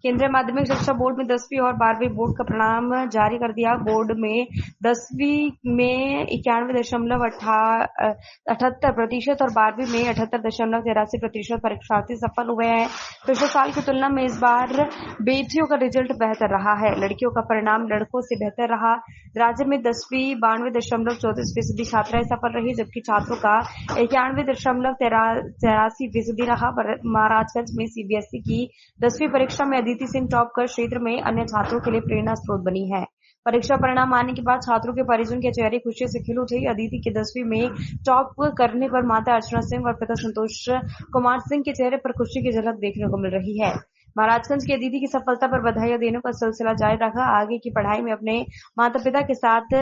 केंद्रीय माध्यमिक शिक्षा बोर्ड में 10वीं और 12वीं बोर्ड का परिणाम जारी कर दिया। बोर्ड में 10वीं में 91.78% और 12वीं में 78.83% परीक्षार्थी सफल हुए हैं। पिछले साल की तुलना में इस बार बेटियों का रिजल्ट बेहतर रहा है। लड़कियों का परिणाम लड़कों से बेहतर रहा। राज्य में 10वीं 92.34% छात्राएं सफल रही, जबकि छात्रों का 91.83% रहा। महाराजगंज में सीबीएसई की 10वीं परीक्षा में अदिति सिंह टॉप कर क्षेत्र में अन्य छात्रों के लिए प्रेरणा स्रोत बनी है। परीक्षा परिणाम आने के बाद छात्रों के परिजन के चेहरे खुशी से खिल उठे। अदिति के 10वीं में टॉप करने पर माता अर्चना सिंह और पिता संतोष कुमार सिंह के चेहरे पर खुशी की झलक देखने को मिल रही है। महाराजगंज की अदिति की सफलता पर बधाई देने का सिलसिला जारी रखा। आगे की पढ़ाई में अपने माता पिता के साथ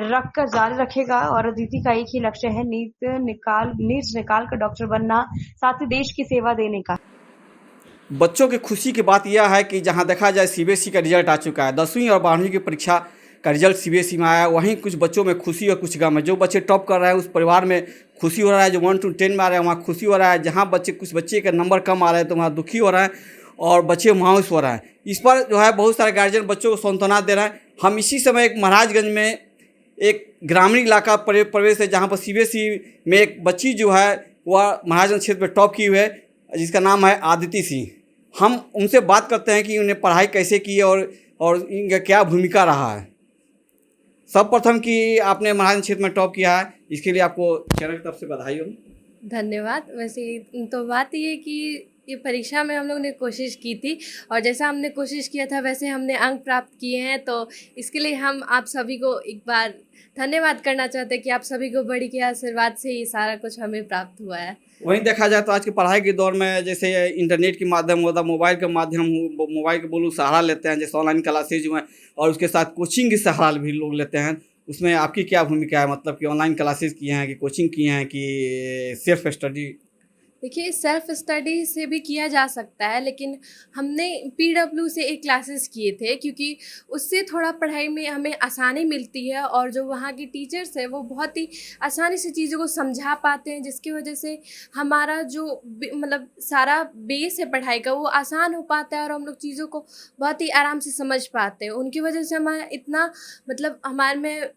रखकर जारी रखेगा और अदिति का एक ही लक्ष्य है, नीट निकाल कर डॉक्टर बनना, साथ ही देश की सेवा देने का। बच्चों की खुशी की बात यह है कि जहां देखा जाए सीबीएसई का रिजल्ट आ चुका है। 10वीं और 12वीं की परीक्षा का रिजल्ट सीबीएसई में आया। वहीं कुछ बच्चों में खुशी और कुछ गम है। जो बच्चे टॉप कर रहे हैं उस परिवार में खुशी हो रहा है, जो 1 to 10 में आ रहे हैं वहाँ खुशी हो रहा है। जहाँ कुछ बच्चे के नंबर कम आ रहे हैं तो वहाँ दुखी हो रहा है और बच्चे मायूस हो रहा है। इस पर जो है बहुत सारे गार्जियन बच्चों को सांत्वना दे रहे हैं। हम इसी समय एक महाराजगंज में एक ग्रामीण इलाका प्रवेश है जहाँ पर सीबीएसई में एक बच्ची जो है वह महाराजगंज क्षेत्र में टॉप की हुई है, जिसका नाम है आदिति सिंह। हम उनसे बात करते हैं कि उन्हें पढ़ाई कैसे की और इनका क्या भूमिका रहा है। सर्वप्रथम कि आपने महाराजगंज क्षेत्र में टॉप किया है, इसके लिए आपको चैनल की तरफ से बधाई हो। धन्यवाद। वैसे तो बात ये है कि ये परीक्षा में हम लोग ने कोशिश की थी और जैसा हमने कोशिश किया था वैसे हमने अंक प्राप्त किए हैं, तो इसके लिए हम आप सभी को एक बार धन्यवाद करना चाहते हैं कि आप सभी को बड़ी के आशीर्वाद से ये सारा कुछ हमें प्राप्त हुआ है। वहीं देखा जाए तो आज की पढ़ाई के दौर में जैसे इंटरनेट के माध्यम होता, मोबाइल के बोलूँ सहारा लेते हैं, जैसे ऑनलाइन क्लासेज हुए और उसके साथ कोचिंग की सहारा भी लोग लेते हैं। उसमें आपकी क्या भूमिका है, मतलब कि ऑनलाइन क्लासेस किए हैं कि कोचिंग किए हैं कि सेल्फ स्टडी? देखिए, सेल्फ स्टडी से भी किया जा सकता है, लेकिन हमने पीडब्ल्यू से एक क्लासेस किए थे क्योंकि उससे थोड़ा पढ़ाई में हमें आसानी मिलती है और जो वहाँ के टीचर्स हैं वो बहुत ही आसानी से चीज़ों को समझा पाते हैं, जिसकी वजह से हमारा जो मतलब सारा बेस है पढ़ाई का वो आसान हो पाता है और हम लोग चीज़ों को बहुत ही आराम से समझ पाते हैं। उनकी वजह से हमारा इतना मतलब हमारे में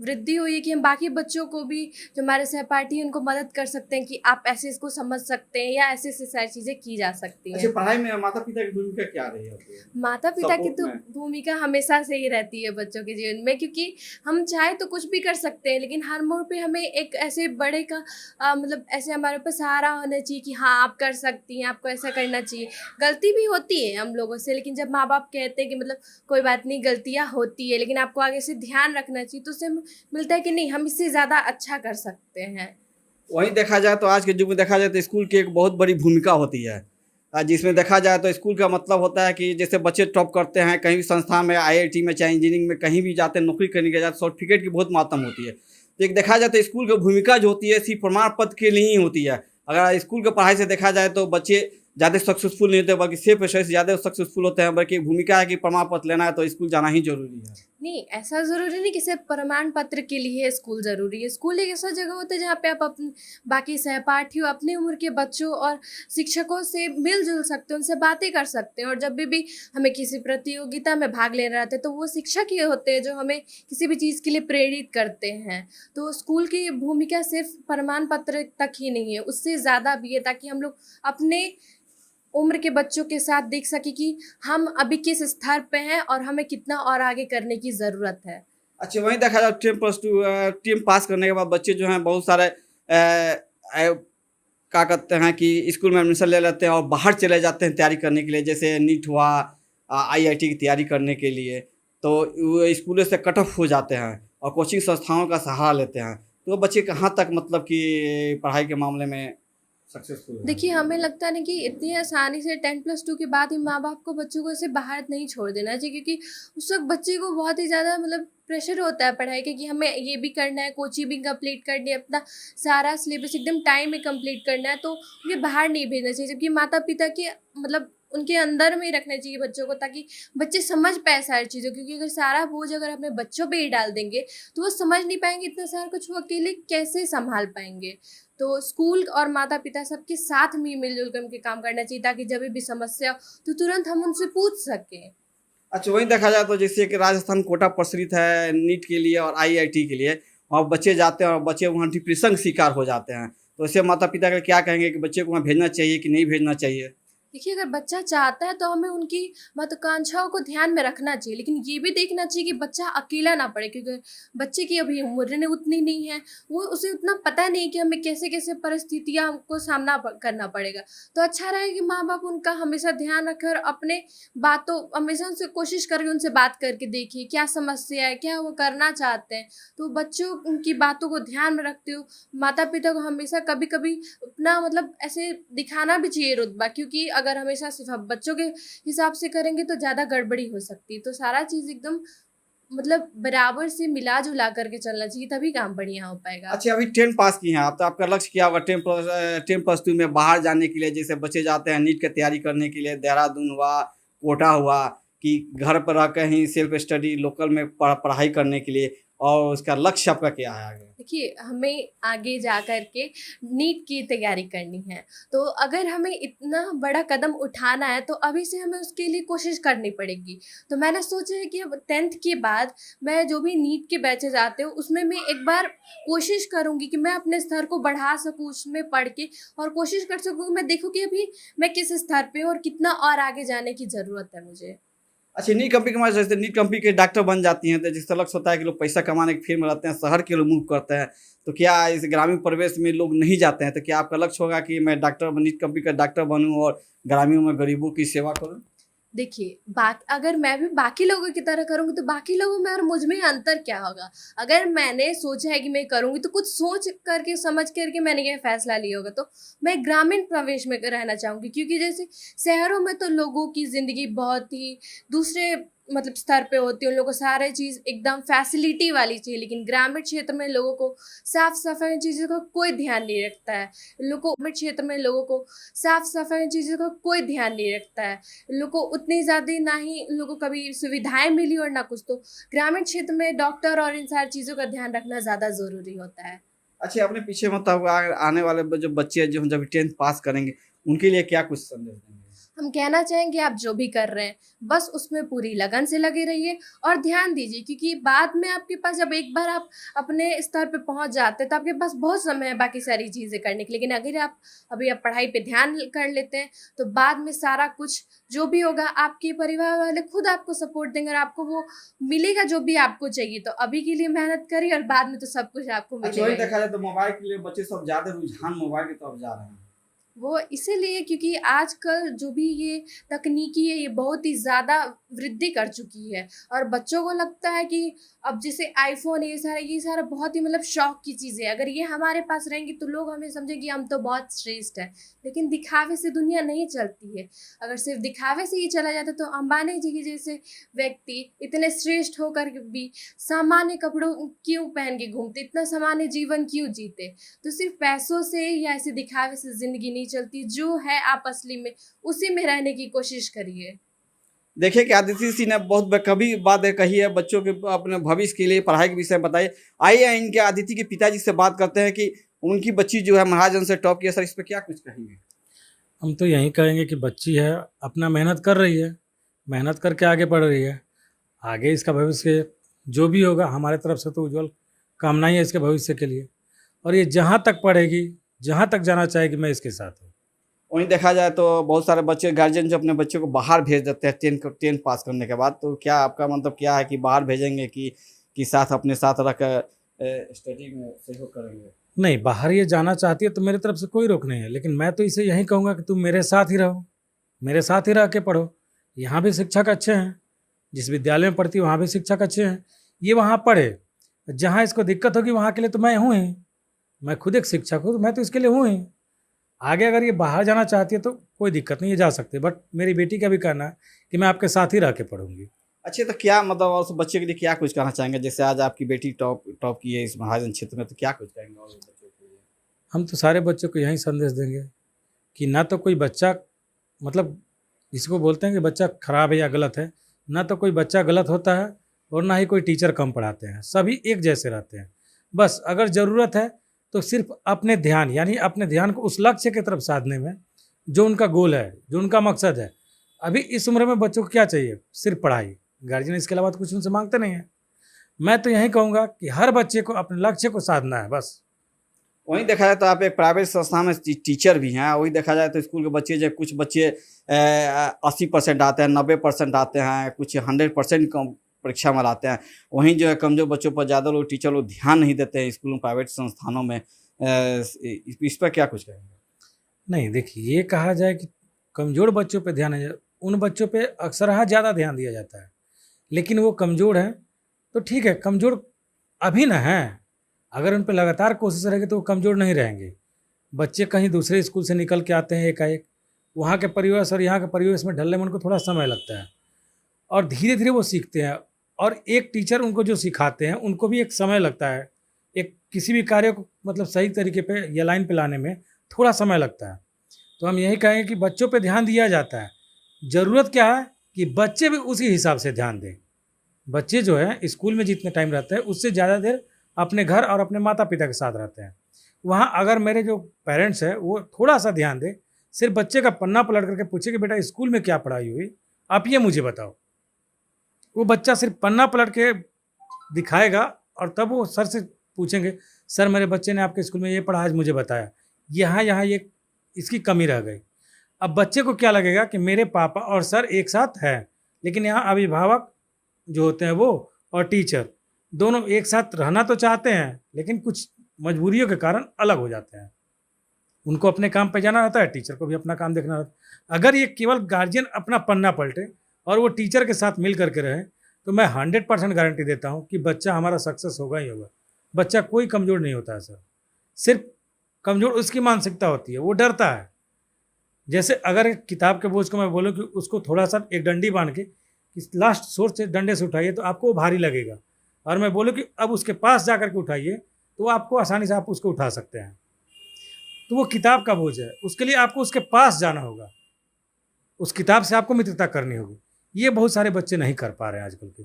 वृद्धि हुई है कि हम बाकी बच्चों को भी, जो हमारे सहपाठी हैं, उनको मदद कर सकते हैं कि आप ऐसे इसको समझ सकते हैं या ऐसे ऐसे सारी चीज़ें की जा सकती हैं। अच्छा, पढ़ाई में माता पिता की भूमिका क्या रही है? माता पिता की तो भूमिका हमेशा से ही रहती है बच्चों के जीवन में, क्योंकि हम चाहे तो कुछ भी कर सकते हैं, लेकिन हर मोड़ पे हमें एक ऐसे बड़े का मतलब ऐसे हमारे ऊपर सहारा होना चाहिए कि हाँ आप कर सकती हैं, आपको ऐसा करना चाहिए। गलती भी होती है हम लोगों से, लेकिन जब माँ बाप कहते हैं कि मतलब कोई बात नहीं, गलतियाँ होती है लेकिन आपको आगे से ध्यान रखना चाहिए, तो उससे मिलता है कि नहीं, हम इससे ज़्यादा अच्छा कर सकते हैं। वहीं देखा जाए तो आज के युग में देखा जाए तो स्कूल की एक बहुत बड़ी भूमिका होती है, जिसमें देखा जाए तो स्कूल का मतलब होता है कि जैसे बच्चे टॉप करते हैं कहीं भी संस्था में, आईआईटी में, चाहे इंजीनियरिंग में, कहीं भी जाते हैं नौकरी करने के जाते सर्टिफिकेट की बहुत मात्रा होती है। तो एक देखा जाए तो स्कूल की भूमिका जो होती है सिर्फ प्रमाण पत्र के लिए ही होती है। अगर स्कूल की पढ़ाई से देखा जाए तो बच्चे ज़्यादा सक्सेसफुल नहीं होते, बल्कि सेफ से ज़्यादा सक्सेसफुल होते हैं। बल्कि भूमिका है कि प्रमाण पत्र लेना है तो स्कूल जाना ही जरूरी है। नहीं, ऐसा ज़रूरी नहीं कि सिर्फ प्रमाण पत्र के लिए स्कूल ज़रूरी है। स्कूल एक ऐसा जगह होता है जहाँ पे आप अपने बाकी सहपाठियों, अपनी उम्र के बच्चों और शिक्षकों से मिल-जुल सकते हैं, उनसे बातें कर सकते हैं। और जब भी हमें किसी प्रतियोगिता में भाग लेना रहता है तो वो शिक्षक ही होते हैं जो हमें किसी भी चीज़ के लिए प्रेरित करते हैं। तो स्कूल की भूमिका सिर्फ प्रमाण पत्र तक ही नहीं है, उससे ज़्यादा भी है, ताकि हम लोग अपने उम्र के बच्चों के साथ देख सके कि हम अभी किस स्तर पे हैं और हमें कितना और आगे करने की ज़रूरत है। अच्छा, वहीं देखा जाए 10+2 टेन पास करने के बाद बच्चे जो हैं बहुत सारे क्या करते हैं कि स्कूल में एडमिशन ले लेते हैं और बाहर चले जाते हैं तैयारी करने के लिए, जैसे नीट हुआ, आईआईटी की तैयारी करने के लिए। तो वो स्कूलों से कट ऑफ हो जाते हैं और कोचिंग संस्थाओं का सहारा लेते हैं। तो बच्चे कहाँ तक मतलब कि पढ़ाई के मामले में सक्सेसफुल है? देखिए, हमें लगता है ना कि इतनी आसानी से 10+2 के बाद ही माँ-बाप को बच्चों को ऐसे बाहर नहीं छोड़ देना चाहिए, क्योंकि उस वक़्त बच्चे को बहुत ही ज़्यादा मतलब प्रेशर होता है पढ़ाई का कि हमें ये भी करना है, कोचिंग भी कंप्लीट करनी है, अपना सारा सिलेबस एकदम टाइम में कंप्लीट करना है, तो उन्हें बाहर नहीं भेजना चाहिए। जबकि माता-पिता की मतलब उनके अंदर में ही रखना चाहिए बच्चों को, ताकि बच्चे समझ पाए सारी चीज़ें। क्योंकि अगर सारा बोझ अगर अपने बच्चों पे ही डाल देंगे तो वो समझ नहीं पाएंगे इतना सारा कुछ, वो अकेले कैसे संभाल पाएंगे। तो स्कूल और माता पिता सबके साथ में मिलजुल कर के काम करना चाहिए, ताकि जब भी समस्या हो तो तुरंत हम उनसे पूछ सकें। अच्छा, वहीं देखा जाए तो जैसे कि राजस्थान कोटा प्रचलित है नीट के लिए और आईआईटी के लिए, वहाँ बच्चे जाते हैं और बच्चे वहाँ डिप्रेशन का शिकार हो जाते हैं। तो ऐसे माता पिता का क्या कहेंगे कि बच्चे को वहाँ भेजना चाहिए कि नहीं भेजना चाहिए? देखिए, अगर बच्चा चाहता है तो हमें उनकी महत्वाकांक्षाओं को ध्यान में रखना चाहिए, लेकिन ये भी देखना चाहिए कि बच्चा अकेला ना पड़े, क्योंकि बच्चे की अभी उम्र ने उतनी नहीं है, वो उसे उतना पता नहीं कि हमें कैसे-कैसे परिस्थितियाँ हमको सामना करना पड़ेगा। तो अच्छा रहेगा कि माँ-बाप उनका हमेशा ध्यान रखें और अपने बातों हमेशा उनसे कोशिश करें, उनसे बात करके देखिए क्या समस्या है, क्या वो करना चाहते हैं। तो बच्चों उनकी बातों को ध्यान में रखते हुए माता-पिता को हमेशा कभी-कभी अपना मतलब ऐसे दिखाना भी चाहिए रुतबा, क्योंकि अगर हमेशा सिर्फ आप बच्चों के हिसाब से करेंगे तो ज़्यादा गड़बड़ी हो सकती है। तो सारा चीज़ एकदम मतलब बराबर से मिला-जुला करके चलना चाहिए, तभी काम बढ़िया हो पाएगा। अच्छा, अभी 10 पास किए हैं आप, तो आपका लक्ष्य क्या होगा 10+2 में बाहर जाने के लिए? जैसे बच्चे जाते हैं नीट की तैयारी करने के लिए, देहरादून हुआ, कोटा हुआ, कि घर पर रह कर ही सेल्फ स्टडी लोकल में पढ़ाई करने के लिए, और उसका लक्ष्य आपका क्या है आगे? देखिए, हमें आगे जा कर के नीट की तैयारी करनी है, तो अगर हमें इतना बड़ा कदम उठाना है तो अभी से हमें उसके लिए कोशिश करनी पड़ेगी। तो मैंने सोचा है कि अब 10th के बाद मैं जो भी नीट के बैचेज़ आते हो उसमें मैं एक बार कोशिश करूँगी कि मैं अपने स्तर को बढ़ा सकूँ उसमें पढ़ के, और कोशिश कर सकूँ कि मैं देखूँ कि अभी मैं किस स्तर पे हूँ और कितना और आगे जाने की ज़रूरत है मुझे। अच्छा, नीट कंपनी के हमारे जैसे नीट कंपनी के डॉक्टर बन जाती हैं, तो जिसका लक्ष्य होता है कि लोग पैसा कमाने के फेर में रहते हैं, शहर के लोग मूव करते हैं, तो क्या इस ग्रामीण परिवेश में लोग नहीं जाते हैं? तो क्या आपका लक्ष्य होगा कि मैं डॉक्टर नीट कंपनी का डॉक्टर बनूँ और ग्रामीण में गरीबों की सेवा करूँ? देखिए, बात अगर मैं भी बाकी लोगों की तरह करूँगी तो बाकी लोगों में और मुझ में अंतर क्या होगा? अगर मैंने सोचा है कि मैं करूँगी तो कुछ सोच करके समझ करके मैंने ये फ़ैसला लिया होगा, तो मैं ग्रामीण प्रवेश में रहना चाहूँगी, क्योंकि जैसे शहरों में तो लोगों की ज़िंदगी बहुत ही दूसरे मतलब स्तर पे होती है, उन लोगों को सारी चीज़ एकदम फैसिलिटी वाली चाहिए, लेकिन ग्रामीण क्षेत्र में लोगों को साफ-सफाई चीज़ों का कोई ध्यान नहीं रखता है। लोगों ग्रामीण क्षेत्र में लोगों को साफ-सफाई चीज़ों का कोई ध्यान नहीं रखता है। लोगों को उतनी ज़्यादा ना ही उन लोगों को कभी सुविधाएँ मिली और ना कुछ, तो ग्रामीण क्षेत्र में डॉक्टर और इन सारी चीज़ों का ध्यान रखना ज़्यादा ज़रूरी होता है। अच्छा, अपने पीछे मतलब आने वाले जो बच्चे हैं जो जब 10th पास करेंगे, उनके लिए क्या कुछ संदेश देंगे? हम कहना चाहेंगे आप जो भी कर रहे हैं, बस उसमें पूरी लगन से लगे रहिए और ध्यान दीजिए, क्योंकि बाद में आपके पास जब एक बार आप अपने स्तर पे पहुँच जाते हैं तो आपके पास बहुत समय है बाकी सारी चीज़ें करने के लिए। लेकिन अगर आप अभी आप पढ़ाई पे ध्यान कर लेते हैं तो बाद में सारा कुछ जो भी होगा आपके परिवार वाले खुद आपको सपोर्ट देंगे और आपको वो मिलेगा जो भी आपको चाहिए। तो अभी के लिए मेहनत करिए और बाद में तो सब कुछ आपको अच्छा, वही मिलेगा ही। देखा जाए तो मोबाइल के लिए बच्चे सब ज़्यादा रुझान मोबाइल की तरफ जा रहे हैं। वो इसीलिए क्योंकि आजकल जो भी ये तकनीकी है ये बहुत ही ज़्यादा वृद्धि कर चुकी है, और बच्चों को लगता है कि अब जैसे आईफ़ोन ये सारा बहुत ही मतलब शौक की चीज़ें हैं। अगर ये हमारे पास रहेंगी तो लोग हमें समझेंगे हम तो बहुत श्रेष्ठ हैं। लेकिन दिखावे से दुनिया नहीं चलती है। अगर सिर्फ़ दिखावे से ही चला जाता तो अंबानी जी के जैसे व्यक्ति इतने श्रेष्ठ होकर के भी सामान्य कपड़ों क्यों पहन के घूमते, इतना सामान्य जीवन क्यों जीते? तो सिर्फ़ पैसों से या ऐसे दिखावे से ज़िंदगी नहीं चलती, जो है आप असली में उसी में रहने की कोशिश करिए। देखिए कि अदिति सिंह ने बहुत कभी बात कही है बच्चों के अपने भविष्य के लिए पढ़ाई के विषय में बताइए। आइए इनके अदिति के पिताजी से बात करते हैं कि उनकी बच्ची जो है महाजन से टॉप किया, सर इस पर क्या कुछ कहेंगे? हम तो यही कहेंगे कि बच्ची है अपना मेहनत कर रही है, मेहनत करके आगे बढ़ रही है। आगे इसका भविष्य जो भी होगा हमारे तरफ से तो उज्जवल कामनाएं है इसके भविष्य के लिए, और ये जहाँ तक पढ़ेगी, जहाँ तक जाना चाहेगी, मैं इसके साथ हूँ। वहीं देखा जाए तो बहुत सारे बच्चे गार्जियन जो अपने बच्चे को बाहर भेज देते हैं 10 पास करने के बाद, तो क्या आपका मतलब क्या है कि बाहर भेजेंगे कि साथ अपने साथ रख स्टडी में सहयोग करेंगे? नहीं, बाहर ये जाना चाहती है तो मेरी तरफ से कोई रोक नहीं है, लेकिन मैं तो इसे यही कहूँगा कि तुम मेरे साथ ही रहो, मेरे साथ ही रह के पढ़ो। यहाँ भी शिक्षक अच्छे हैं, जिस विद्यालय में पढ़ती है वहाँ भी शिक्षक अच्छे हैं, ये वहाँ पढ़े। जहाँ इसको दिक्कत होगी वहाँ के लिए तो मैं हूँ ही, मैं खुद एक शिक्षक हूँ, तो मैं तो इसके लिए हूँ ही। आगे अगर ये बाहर जाना चाहती है तो कोई दिक्कत नहीं, ये जा सकते, बट मेरी बेटी का भी कहना है कि मैं आपके साथ ही रह के पढ़ूंगी। अच्छा, तो क्या मतलब उस बच्चे के लिए क्या कुछ कहना चाहेंगे? जैसे आज आपकी बेटी टॉप की है इस महाजन क्षेत्र में, तो क्या कुछ कहेंगे और बच्चों के लिए? हम तो सारे बच्चों को यही संदेश देंगे कि ना तो कोई बच्चा मतलब जिसको बोलते हैं कि बच्चा खराब है या गलत है। ना तो कोई बच्चा गलत होता है और ना ही कोई टीचर कम पढ़ाते हैं, सभी एक जैसे रहते हैं। बस अगर ज़रूरत है तो सिर्फ अपने ध्यान यानी अपने ध्यान को उस लक्ष्य की तरफ साधने में, जो उनका गोल है, जो उनका मकसद है। अभी इस उम्र में बच्चों को क्या चाहिए? सिर्फ पढ़ाई। गार्जियन इसके अलावा कुछ उनसे मांगते नहीं है। मैं तो यही कहूँगा कि हर बच्चे को अपने लक्ष्य को साधना है बस। वहीं देखा जाए तो आप एक प्राइवेट संस्था में टीचर भी हैं। वही देखा जाए तो स्कूल के बच्चे जो कुछ बच्चे 80% आते हैं, 90% आते हैं, कुछ 100% कम परीक्षा में लाते हैं। वहीं जो है कमजोर बच्चों पर ज़्यादा लोग टीचर लोग ध्यान नहीं देते हैं स्कूलों प्राइवेट संस्थानों में। इस पर क्या कुछ कहेंगे? नहीं, देखिए, ये कहा जाए कि कमज़ोर बच्चों पे ध्यान है, उन बच्चों पे अक्सरहा ज़्यादा ध्यान दिया जाता है। लेकिन वो कमज़ोर हैं तो ठीक है, कमज़ोर अभी ना हैं, अगर उन पे लगातार कोशिश रहेगी तो वो कमज़ोर नहीं रहेंगे। बच्चे कहीं दूसरे स्कूल से निकल के आते हैं एकाएक, वहाँ के परिवेश और यहाँ के परिवेश में ढलने में उनको थोड़ा समय लगता है और धीरे धीरे वो सीखते हैं। और एक टीचर उनको जो सिखाते हैं उनको भी एक समय लगता है, एक किसी भी कार्य को मतलब सही तरीके पे या लाइन पे लाने में थोड़ा समय लगता है। तो हम यही कहेंगे कि बच्चों पे ध्यान दिया जाता है। ज़रूरत क्या है कि बच्चे भी उसी हिसाब से ध्यान दें। बच्चे जो है स्कूल में जितने टाइम रहते हैं उससे ज़्यादा देर अपने घर और अपने माता पिता के साथ रहते हैं। वहाँ अगर मेरे जो पेरेंट्स हैं वो थोड़ा सा ध्यान दें, सिर्फ बच्चे का पन्ना पलट करके पूछे कि बेटा स्कूल में क्या पढ़ाई हुई, आप ये मुझे बताओ। वो बच्चा सिर्फ पन्ना पलट के दिखाएगा और तब वो सर से पूछेंगे, सर मेरे बच्चे ने आपके स्कूल में ये पढ़ा, आज मुझे बताया, यहाँ यहाँ ये इसकी कमी रह गई। अब बच्चे को क्या लगेगा कि मेरे पापा और सर एक साथ हैं, लेकिन यहाँ अभिभावक जो होते हैं वो और टीचर दोनों एक साथ रहना तो चाहते हैं, लेकिन कुछ मजबूरियों के कारण अलग हो जाते हैं। उनको अपने काम पे जाना रहता है, टीचर को भी अपना काम देखना रहता है। अगर ये केवल गार्जियन अपना पन्ना पलटे और वो टीचर के साथ मिल करके रहे तो मैं 100% गारंटी देता हूँ कि बच्चा हमारा सक्सेस होगा ही होगा। बच्चा कोई कमज़ोर नहीं होता है सर, सिर्फ कमज़ोर उसकी मानसिकता होती है, वो डरता है। जैसे अगर एक किताब के बोझ को मैं बोलूँ कि उसको थोड़ा सा एक डंडी बांध के लास्ट सोर्स से डंडे से उठाइए तो आपको वो भारी लगेगा, और मैं बोलूँ कि अब उसके पास जा कर के उठाइए तो आपको आसानी से आप उसको उठा सकते हैं। तो वो किताब का बोझ है, उसके लिए आपको उसके पास जाना होगा, उस किताब से आपको मित्रता करनी होगी। ये बहुत सारे बच्चे नहीं कर पा रहे हैं आजकल के।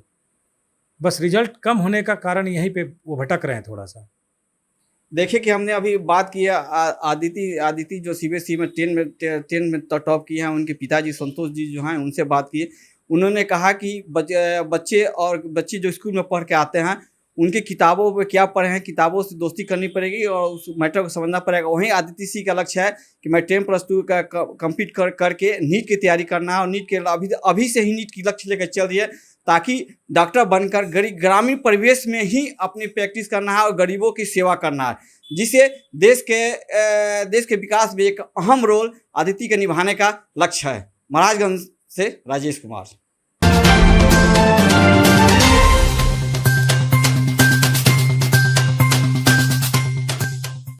बस रिजल्ट कम होने का कारण यहीं पे वो भटक रहे हैं थोड़ा सा। देखिए कि हमने अभी बात की है आदिति जो सीबीएसई में 10 में टॉप किए हैं, उनके पिताजी संतोष जी जो हैं उनसे बात की। उन्होंने कहा कि बच्चे जो स्कूल में पढ़ के आते हैं उनकी किताबों में क्या पढ़े हैं, किताबों से दोस्ती करनी पड़ेगी और उस मैटर को समझना पड़ेगा। वहीं आदिति सी का लक्ष्य है कि मैं 10+2 का कंप्लीट करके नीट की तैयारी करना है, और नीट के अभी से ही नीट की लक्ष्य लेकर चल रही है ताकि डॉक्टर बनकर ग्रामीण परिवेश में ही अपनी प्रैक्टिस करना है और गरीबों की सेवा करना है, जिसे देश के विकास में एक अहम रोल आदिति के निभाने का लक्ष्य है। महाराजगंज से राजेश कुमार।